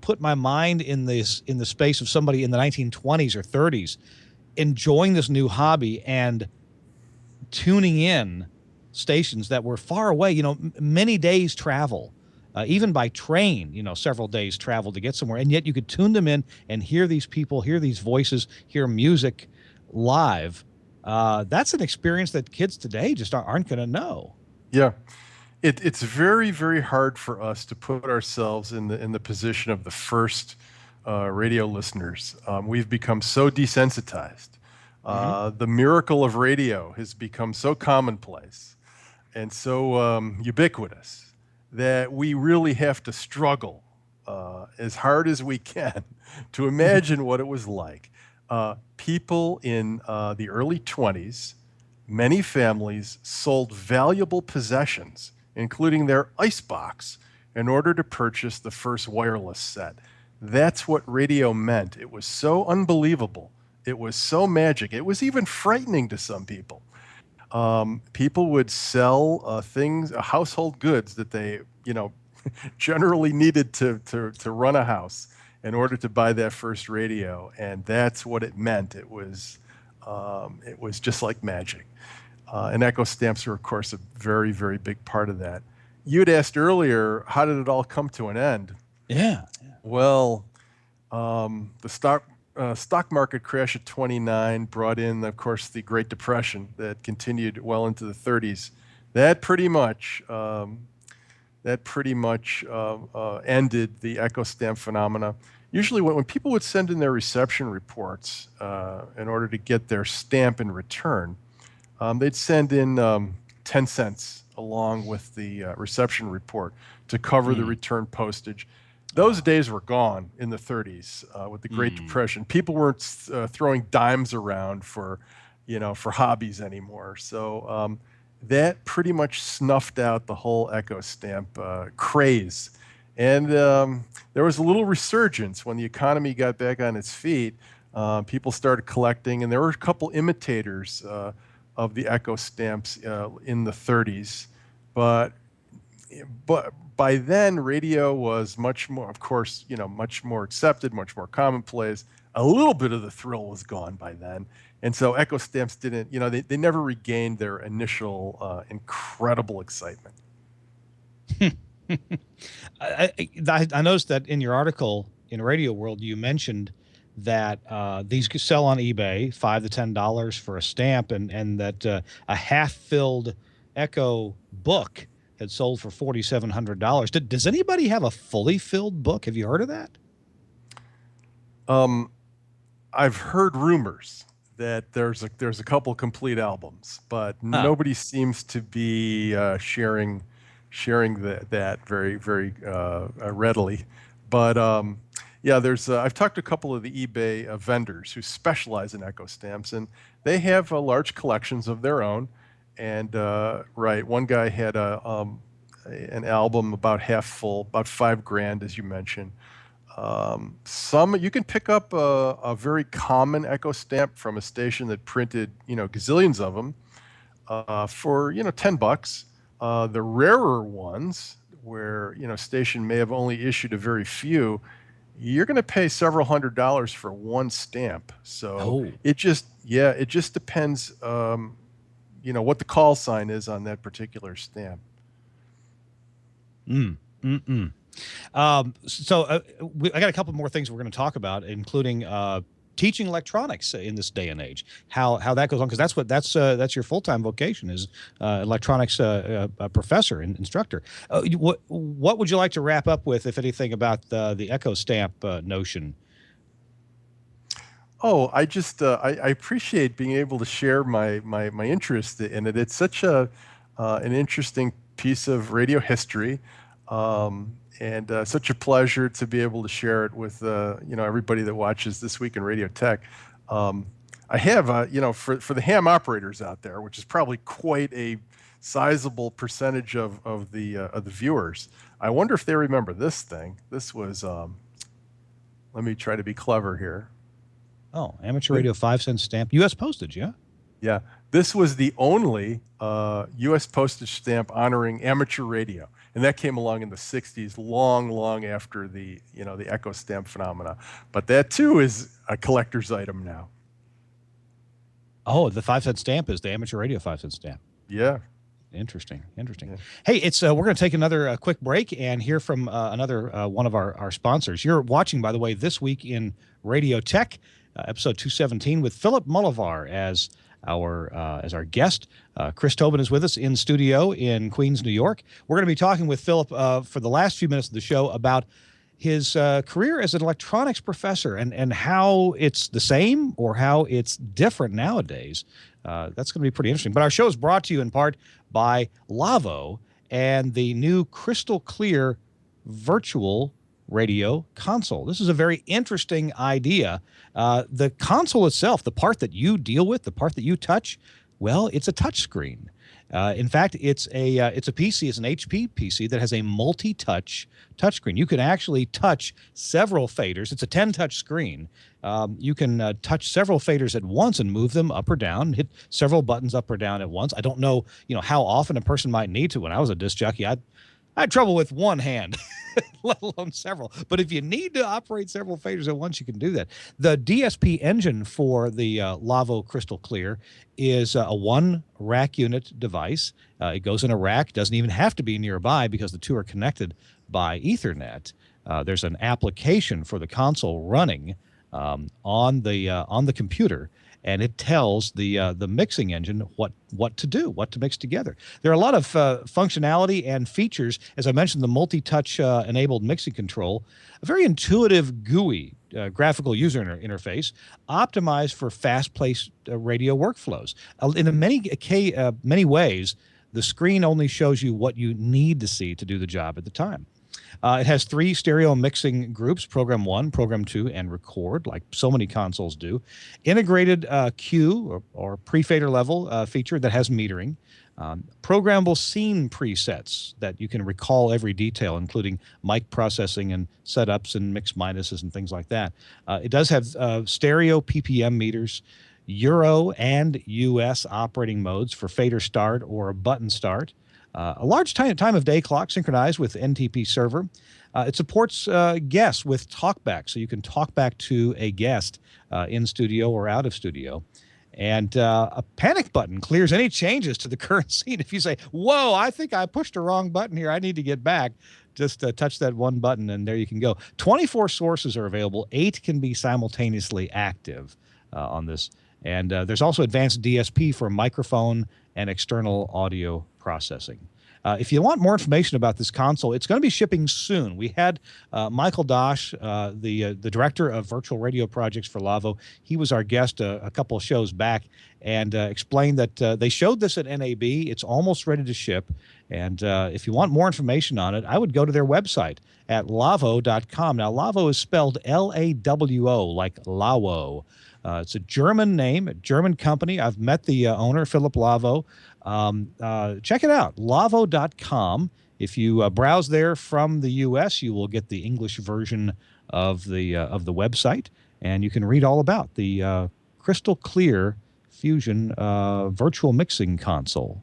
put my mind in the space of somebody in the 1920s or 30s enjoying this new hobby and tuning in stations that were far away, many days travel, even by train, several days travel to get somewhere, and yet you could tune them in and hear these people, hear these voices, hear music live. That's an experience that kids today just aren't going to know. Yeah. It's very, very hard for us to put ourselves in the position of the first radio listeners. We've become so desensitized. The miracle of radio has become so commonplace and so ubiquitous that we really have to struggle as hard as we can to imagine what it was like. People in the early 20s, many families sold valuable possessions, including their icebox, in order to purchase the first wireless set. That's what radio meant. It was so unbelievable. It was so magic. It was even frightening to some people. People would sell things, household goods that they, generally needed to run a house. in order to buy that first radio, and that's what it meant. It was just like magic. And EKKO Stamps are, of course, a very, very big part of that. You had asked earlier, how did it all come to an end? Yeah. Well, the stock market crash of '29 brought in, of course, the Great Depression that continued well into the '30s. That pretty much ended the EKKO Stamp phenomena. Usually, when people would send in their reception reports in order to get their stamp in return, they'd send in 10 cents along with the reception report to cover the return postage. Those days were gone in the '30s with the Great Depression. People weren't throwing dimes around for hobbies anymore. So that pretty much snuffed out the whole EKKO Stamp craze. And there was a little resurgence when the economy got back on its feet. People started collecting, and there were a couple imitators of the EKKO Stamps in the '30s. But by then, radio was much more, of course, much more accepted, much more commonplace. A little bit of the thrill was gone by then. And so EKKO Stamps didn't, they never regained their initial incredible excitement. I noticed that in your article in Radio World, you mentioned that these could sell on eBay, $5 to $10 for a stamp, and that a half-filled EKKO book had sold for $4,700. Does anybody have a fully filled book? Have you heard of that? I've heard rumors that there's a couple complete albums, but nobody seems to be sharing that very, very readily. But yeah, I've talked to a couple of the eBay vendors who specialize in EKKO Stamps, and they have large collections of their own. And one guy had an album about half full, about $5,000, as you mentioned. Some you can pick up a very common EKKO Stamp from a station that printed gazillions of them for $10. The rarer ones, where station may have only issued a very few, you're going to pay several $100s for one stamp. So it just depends. What the call sign is on that particular stamp. So I got a couple more things we're going to talk about, including teaching electronics in this day and age. How that goes on, because that's your full-time vocation, is electronics professor and instructor. What would you like to wrap up with, if anything, about the EKKO Stamp notion? Oh, I just I appreciate being able to share my interest in it. It's such an interesting piece of radio history, and such a pleasure to be able to share it with everybody that watches This Week in Radio Tech. I have for the ham operators out there, which is probably quite a sizable percentage of the viewers. I wonder if they remember this thing. This was let me try to be clever here. Oh, amateur radio 5-cent stamp, U.S. postage, yeah? Yeah. This was the only U.S. postage stamp honoring amateur radio. And that came along in the 60s, long after the EKKO Stamp phenomena. But that, too, is a collector's item now. Oh, the 5-cent stamp is the amateur radio 5-cent stamp. Yeah. Interesting. Yeah. Hey, it's we're going to take another quick break and hear from another one of our sponsors. You're watching, by the way, This Week in Radio Tech, episode 217, with Philip Mulivor as our guest. Chris Tobin is with us in studio in Queens, New York. We're going to be talking with Philip for the last few minutes of the show about his career as an electronics professor and how it's the same or how it's different nowadays. That's going to be pretty interesting. But our show is brought to you in part by Lavo and the new crystal clear virtual radio console. This is a very interesting idea. The console itself, the part that you deal with, the part that you touch, well, it's a touch screen. In fact, it's a PC. It's an HP PC that has a multi-touch touchscreen. You can actually touch several faders. It's a 10-touch screen. You can touch several faders at once and move them up or down, hit several buttons up or down at once. I don't know, how often a person might need to. When I was a disc jockey, I had trouble with one hand, let alone several. But if you need to operate several faders at once, you can do that. The DSP engine for the Lavo Crystal Clear is a one rack unit device. It goes in a rack, doesn't even have to be nearby because the two are connected by Ethernet. There's an application for the console running on the computer, and it tells the mixing engine what to do, what to mix together. There are a lot of functionality and features. As I mentioned, the multi-touch enabled mixing control, a very intuitive GUI, graphical user interface, optimized for fast-paced radio workflows. In many ways, the screen only shows you what you need to see to do the job at the time. It has 3 stereo mixing groups, Program 1, Program 2, and Record, like so many consoles do. Integrated Q, or pre-fader level feature that has metering. Programmable scene presets that you can recall every detail, including mic processing and setups and mix minuses and things like that. It does have stereo PPM meters, Euro and US operating modes for fader start or button start. A large time of day clock synchronized with NTP server. It supports guests with talkback, so you can talk back to a guest in studio or out of studio. And a panic button clears any changes to the current scene. If you say, whoa, I think I pushed the wrong button here, I need to get back, just touch that one button and there you can go. 24 sources are available. 8 can be simultaneously active on this. And there's also advanced DSP for microphone and external audio processing. If you want more information about this console, it's going to be shipping soon. We had Michael Dosh, the director of virtual radio projects for Lavo. He was our guest a couple of shows back and explained that they showed this at NAB. It's almost ready to ship. And if you want more information on it, I would go to their website at lavo.com. Now, Lavo is spelled L-A-W-O, like Lawo. It's a German name, a German company. I've met the owner, Philip Lavo. Check it out, lavo.com. If you browse there from the U.S., you will get the English version of the website, and you can read all about the Crystal Clear Fusion virtual mixing console.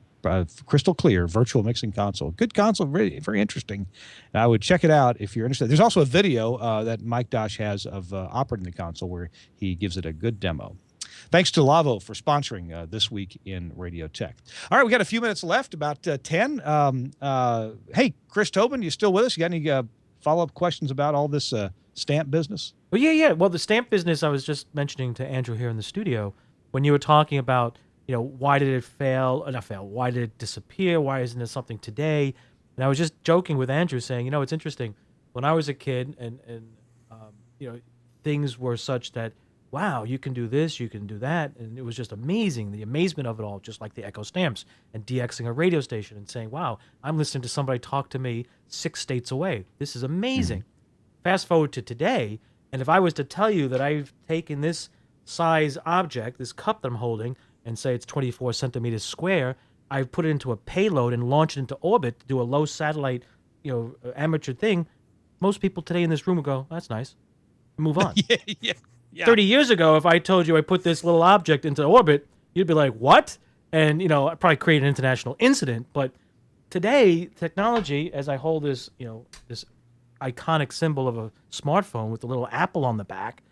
Crystal Clear virtual mixing console. Good console, very, very interesting. And I would check it out if you're interested. There's also a video that Mike Dosh has of operating the console where he gives it a good demo. Thanks to Lavo for sponsoring This Week in Radio Tech. All right, we got a few minutes left, about 10. Hey, Chris Tobin, you still with us? You got any follow-up questions about all this stamp business? Well, yeah. Well, the stamp business, I was just mentioning to Andrew here in the studio, when you were talking about, why did it fail? Not fail. Why did it disappear? Why isn't there something today? And I was just joking with Andrew saying, it's interesting. When I was a kid and things were such that, wow, you can do this, you can do that. And it was just amazing, the amazement of it all, just like the EKKO Stamps and DXing a radio station and saying, wow, I'm listening to somebody talk to me 6 states away. This is amazing. Mm-hmm. Fast forward to today, and if I was to tell you that I've taken this size object, this cup that I'm holding, and say it's 24 centimeters square, I've put it into a payload and launched it into orbit to do a low satellite, amateur thing, most people today in this room would go, that's nice, and move on. Yeah. 30 years ago, if I told you I put this little object into orbit, you'd be like, what? And, I'd probably create an international incident. But today, technology, as I hold this, this iconic symbol of a smartphone with a little apple on the back,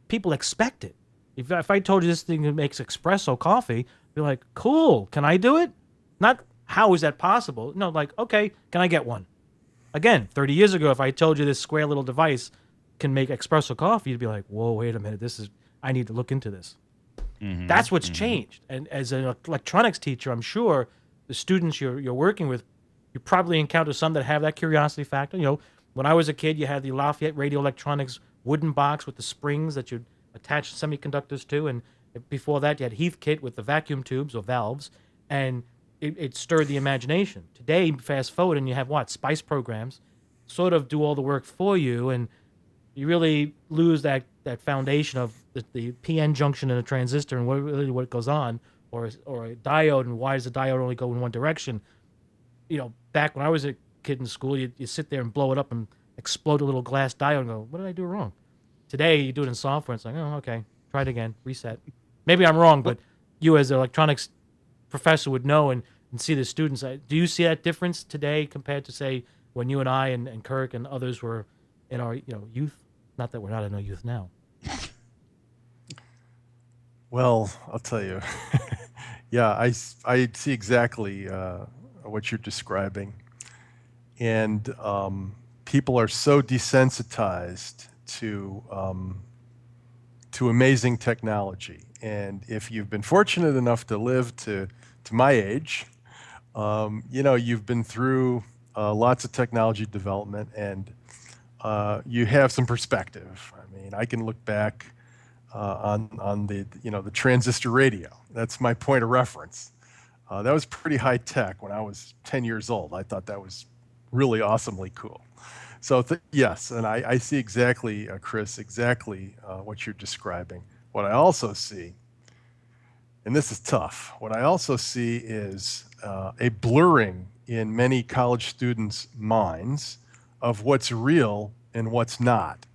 people expect it. If I told you this thing makes espresso coffee, you'd be like, cool, can I do it? Not, how is that possible? No, like, okay, can I get one? Again, 30 years ago, if I told you this square little device can make espresso coffee, you'd be like, whoa, wait a minute, I need to look into this. Mm-hmm. That's what's changed. And as an electronics teacher, I'm sure the students you're working with, you probably encounter some that have that curiosity factor. When I was a kid, you had the Lafayette Radio Electronics wooden box with the springs that you'd attach semiconductors to, and before that, you had Heathkit with the vacuum tubes or valves, and it stirred the imagination. Today, fast forward, and you have SPICE programs, sort of do all the work for you, and you really lose that foundation of the PN junction in a transistor and what goes on, or a diode, and why does the diode only go in one direction? Back when I was a kid in school, you sit there and blow it up and explode a little glass diode and go, what did I do wrong? Today, you do it in software. It's like, oh, okay, try it again, reset. Maybe I'm wrong, but you as an electronics professor would know, and and see the students. Do you see that difference today compared to, say, when you and I and Kirk and others were in our youth? Not that we're not in our youth now. Well, I'll tell you. Yeah, I see exactly what you're describing. And people are so desensitized to amazing technology. And if you've been fortunate enough to live to my age, you've been through lots of technology development, and you have some perspective. I mean, I can look back on the transistor radio. That's my point of reference. That was pretty high tech when I was 10 years old. I thought that was really awesomely cool. So yes, and I see exactly, Chris, exactly what you're describing. What I also see, and this is tough, what I also see is a blurring in many college students' minds of what's real and what's not.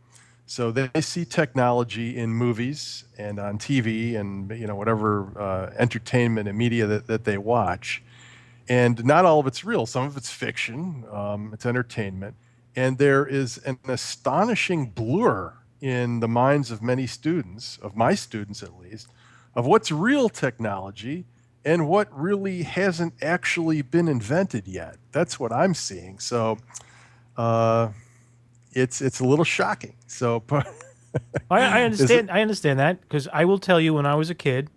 So they see technology in movies and on TV and whatever entertainment and media that they watch, and not all of it's real. Some of it's fiction, it's entertainment, and there is an astonishing blur in the minds of many students, of my students at least, of what's real technology and what really hasn't actually been invented yet. That's what I'm seeing. So it's a little shocking. So I understand. I understand that, because I will tell you, when I was a kid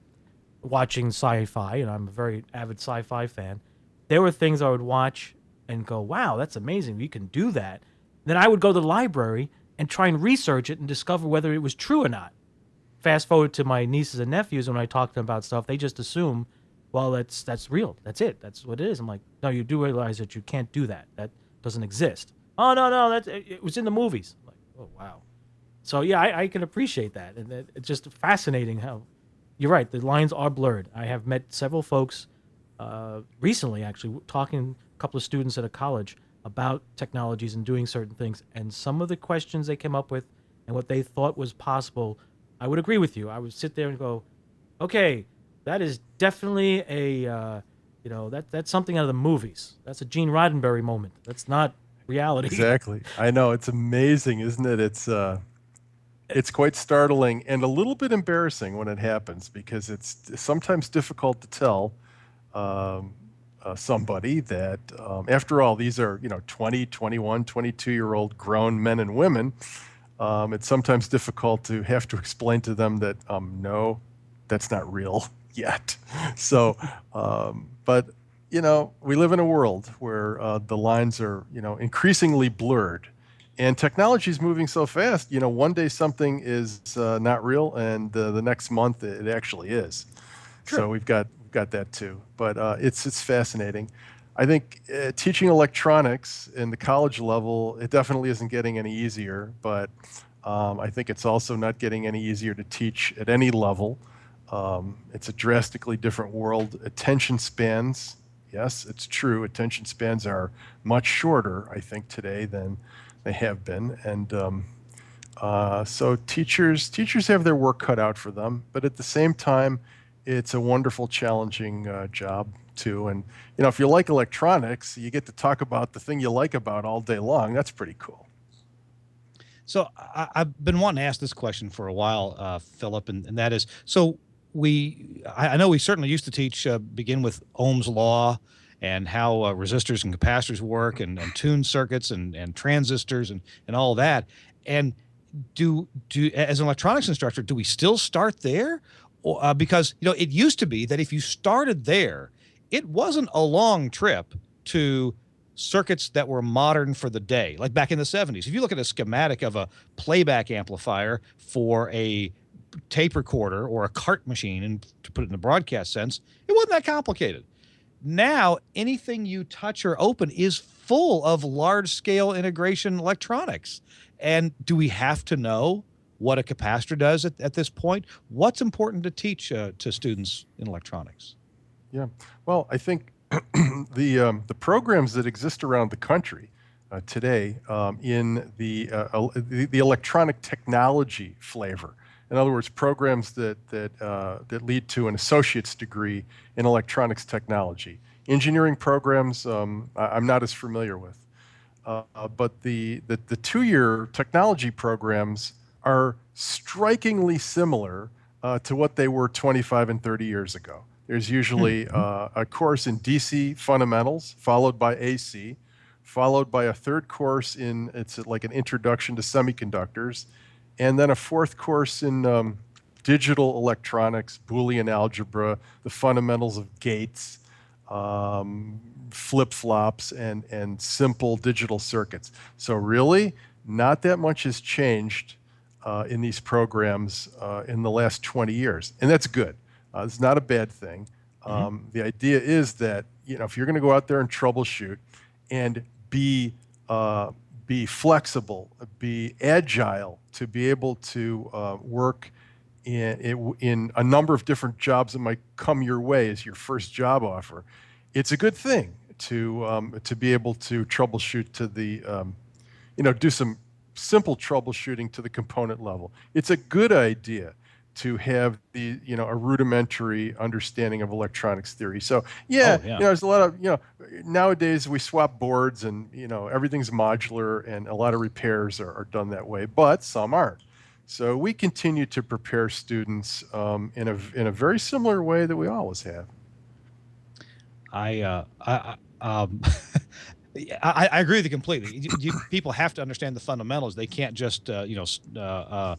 watching sci-fi, and I'm a very avid sci-fi fan, there were things I would watch and go, "Wow, that's amazing! You can do that." Then I would go to the library and try and research it and discover whether it was true or not. Fast forward to my nieces and nephews, when I talk to them about stuff, they just assume, well, that's real. That's it. That's what it is. I'm like, no, you do realize that you can't do that. That doesn't exist. Oh, no, it was in the movies. I'm like, oh, wow. So, yeah, I can appreciate that. And it's just fascinating how, you're right, the lines are blurred. I have met several folks recently, actually, talking to a couple of students at a college about technologies and doing certain things. And some of the questions they came up with and what they thought was possible, I would agree with you. I would sit there and go, okay, that is definitely that's something out of the movies. That's a Gene Roddenberry moment. That's not reality. Exactly. I know. It's amazing, isn't it? It's quite startling and a little bit embarrassing when it happens, because it's sometimes difficult to tell somebody that, after all, these are 20, 21, 22-year-old grown men and women. It's sometimes difficult to have to explain to them that no, that's not real yet. So, but we live in a world where the lines are increasingly blurred, and technology is moving so fast. One day something is not real, and the next month it actually is. True. So we've got that too. But it's fascinating. I think teaching electronics in the college level, it definitely isn't getting any easier, but I think it's also not getting any easier to teach at any level. It's a drastically different world. Attention spans, yes, it's true. Attention spans are much shorter, I think, today than they have been. And so teachers have their work cut out for them, but at the same time, it's a wonderful, challenging job too. And if you like electronics, you get to talk about the thing you like about all day long. That's pretty cool. So I've been wanting to ask this question for a while, Philip, and that is, so I know we certainly used to teach, begin with Ohm's law and how resistors and capacitors work, and tuned circuits and transistors and all that. And do as an electronics instructor, do we still start there? Or, because it used to be that if you started there, it wasn't a long trip to circuits that were modern for the day, like back in the 70s. If you look at a schematic of a playback amplifier for a tape recorder or a cart machine, and to put it in the broadcast sense, it wasn't that complicated. Now, anything you touch or open is full of large-scale integration electronics. And do we have to know what a capacitor does at this point? What's important to teach to students in electronics? Yeah, well, I think the programs that exist around the country today in the electronic technology flavor, in other words, programs that lead to an associate's degree in electronics technology. Engineering programs, I'm not as familiar with. But the 2-year technology programs are strikingly similar to what they were 25 and 30 years ago. There's usually a course in DC fundamentals, followed by AC, followed by a third course it's like an introduction to semiconductors, and then a fourth course in digital electronics, Boolean algebra, the fundamentals of gates, flip-flops, and simple digital circuits. So really, not that much has changed in these programs in the last 20 years, and that's good. It's not a bad thing. The idea is that if you're going to go out there and troubleshoot and be flexible, be agile, to be able to work in a number of different jobs that might come your way as your first job offer, it's a good thing to be able to troubleshoot to the do some simple troubleshooting to the component level. It's a good idea to have a rudimentary understanding of electronics theory. So there's a lot of nowadays we swap boards and everything's modular, and a lot of repairs are done that way, but some aren't. So we continue to prepare students in a very similar way that we always have. I agree with you completely. People have to understand the fundamentals. They can't just so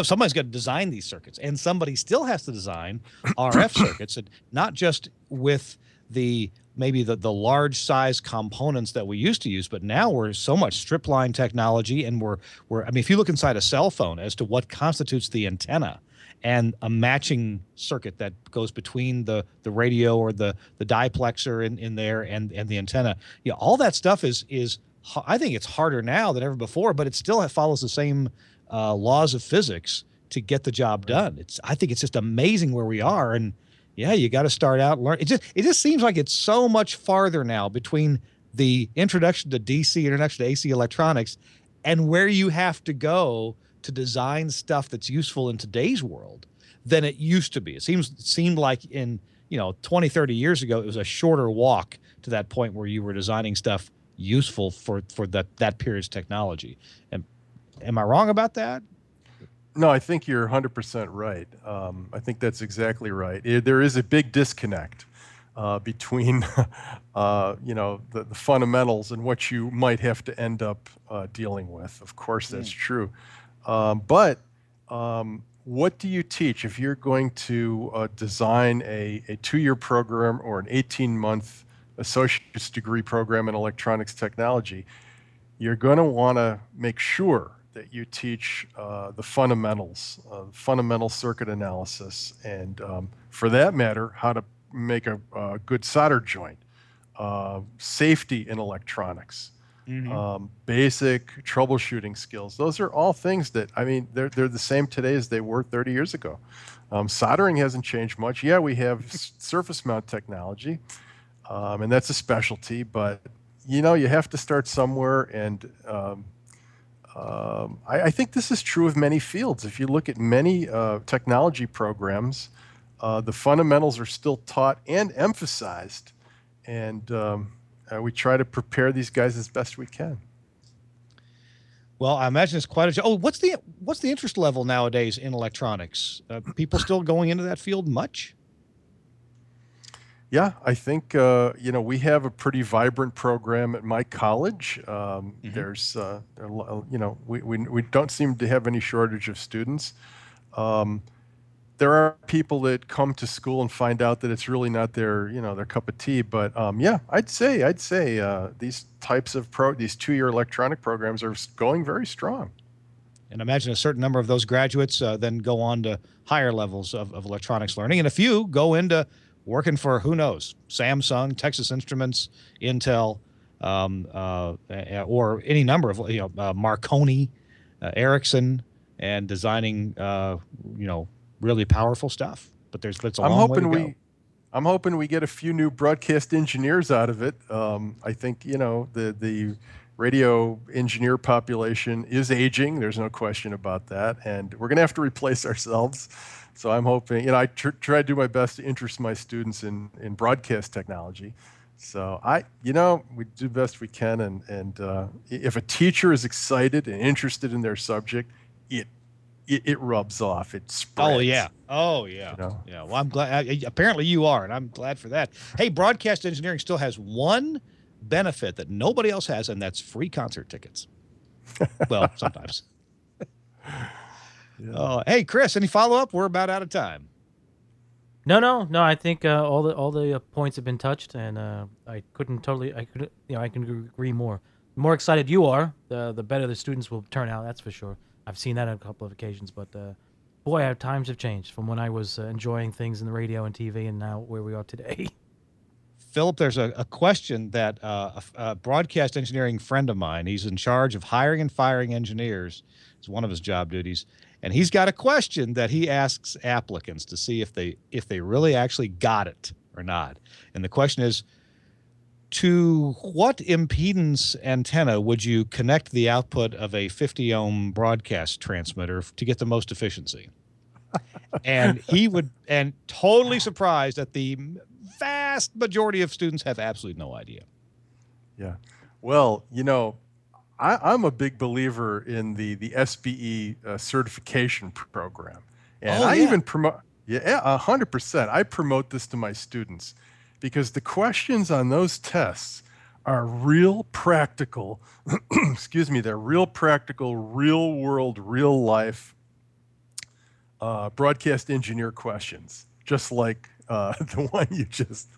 somebody's got to design these circuits, and somebody still has to design RF circuits, and not just with maybe the large size components that we used to use, but now we're so much strip line technology, and if you look inside a cell phone as to what constitutes the antenna and a matching circuit that goes between the radio or the diplexer in there and the antenna, all that stuff is I think it's harder now than ever before, but it still follows the same laws of physics to get the job done. I think it's just amazing where we are, and you got to start out and learn. It just seems like it's so much farther now between the introduction to DC, introduction to AC electronics, and where you have to go to design stuff that's useful in today's world than it used to be. It seemed like in 20, 30 years ago, it was a shorter walk to that point where you were designing stuff useful for that period's technology. And am I wrong about that? No, I think you're 100% right. I think that's exactly right. There is a big disconnect between the fundamentals and what you might have to end up dealing with. Of course, that's true. But what do you teach if you're going to design a 2-year program or an 18-month associate's degree program in electronics technology? You're going to want to make sure that you teach the fundamentals, fundamental circuit analysis, and for that matter, how to make a good solder joint, safety in electronics, basic troubleshooting skills. Those are all things that, they're the same today as they were 30 years ago. Soldering hasn't changed much. Yeah, we have surface mount technology, and that's a specialty, but you have to start somewhere, and I think this is true of many fields. If you look at many technology programs, the fundamentals are still taught and emphasized, and we try to prepare these guys as best we can. Well, I imagine it's quite a. Oh, what's the interest level nowadays in electronics? People still going into that field much? Yeah, I think we have a pretty vibrant program at my college. There's we don't seem to have any shortage of students. There are people that come to school and find out that it's really not their cup of tea. But I'd say these types of these 2-year electronic programs are going very strong. And imagine a certain number of those graduates then go on to higher levels of electronics learning, and a few go into working for, who knows, Samsung, Texas Instruments, Intel, or any number of Marconi, Ericsson, and designing really powerful stuff. But it's a long way to go. I'm hoping we get a few new broadcast engineers out of it. I think the radio engineer population is aging. There's no question about that, and we're going to have to replace ourselves. So I'm hoping, I try to do my best to interest my students in broadcast technology. So we do the best we can, and if a teacher is excited and interested in their subject, it rubs off. It spreads. Oh yeah. Yeah. Well, I'm glad. Apparently, you are, and I'm glad for that. Hey, broadcast engineering still has one benefit that nobody else has, and that's free concert tickets. Well, sometimes. Yeah. Hey, Chris, any follow up? We're about out of time. No. I think all the points have been touched, and I can agree more. The more excited you are, the better the students will turn out. That's for sure. I've seen that on a couple of occasions, but boy, our times have changed from when I was enjoying things in the radio and TV, and now where we are today. Philip, there's a question that a broadcast engineering friend of mine, he's in charge of hiring and firing engineers. It's one of his job duties. And he's got a question that he asks applicants to see if they really actually got it or not. And the question is, to what impedance antenna would you connect the output of a 50 ohm broadcast transmitter to get the most efficiency? And and totally surprised that the vast majority of students have absolutely no idea. Yeah. Well, I'm a big believer in the SBE certification program. And I even promote, 100%. I promote this to my students because the questions on those tests are real practical, they're real practical, real world, real life broadcast engineer questions, just like the one you just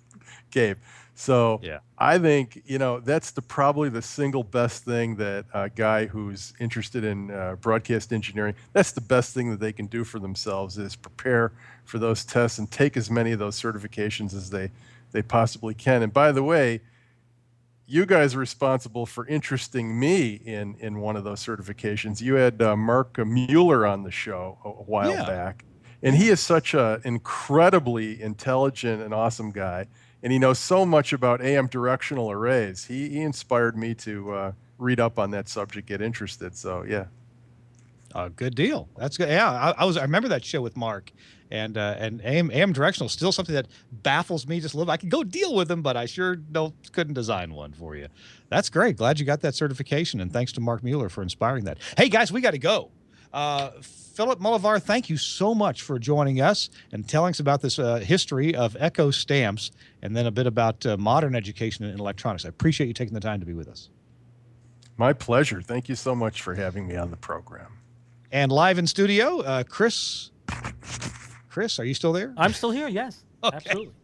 gave. So I think, that's probably the single best thing that a guy who's interested in broadcast engineering, that's the best thing that they can do for themselves is prepare for those tests and take as many of those certifications as they possibly can. And by the way, you guys are responsible for interesting me in one of those certifications. You had Mark Mueller on the show a while back, and he is such an incredibly intelligent and awesome guy. And he knows so much about AM directional arrays. He inspired me to read up on that subject, get interested. So good deal. That's good. Yeah, I remember that show with Mark, and AM directional is still something that baffles me just a little. I could go deal with them, but I sure couldn't design one for you. That's great. Glad you got that certification, and thanks to Mark Mueller for inspiring that. Hey guys, we got to go. Philip Mulivor, thank you so much for joining us and telling us about this history of EKKO Stamps and then a bit about modern education in electronics. I appreciate you taking the time to be with us. My pleasure. Thank you so much for having me on the program. And live in studio, Chris, are you still there? I'm still here, yes. Okay. Absolutely.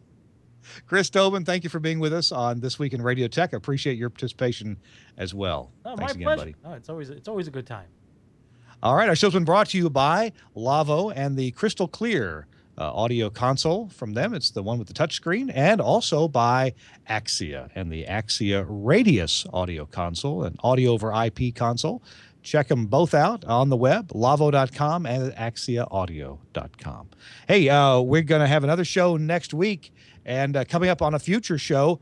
Chris Tobin, thank you for being with us on This Week in Radio Tech. I appreciate your participation as well. Oh, Thanks my again, pleasure. buddy. Oh, it's always a good time. All right, our show's been brought to you by Lavo and the Crystal Clear audio console from them. It's the one with the touchscreen, and also by Axia and the Axia Radius audio console, an audio over IP console. Check them both out on the web, lavo.com and axiaaudio.com. Hey, we're going to have another show next week, and coming up on a future show,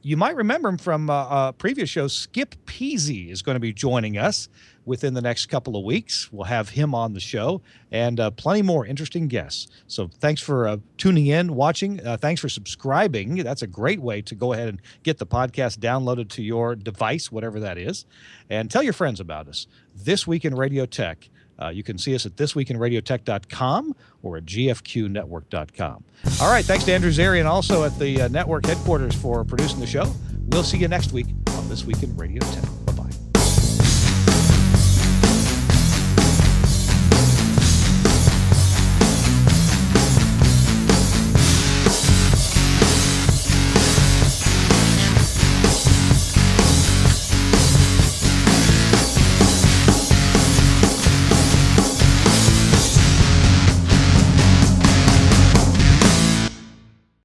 you might remember him from previous shows. Skip Peasy is going to be joining us within the next couple of weeks. We'll have him on the show and plenty more interesting guests. So thanks for tuning in, watching. Thanks for subscribing. That's a great way to go ahead and get the podcast downloaded to your device, whatever that is. And tell your friends about us. This Week in Radio Tech. You can see us at thisweekinradiotech.com or at gfqnetwork.com. All right, thanks to Andrew Zarian also at the network headquarters for producing the show. We'll see you next week on This Week in Radio Tech.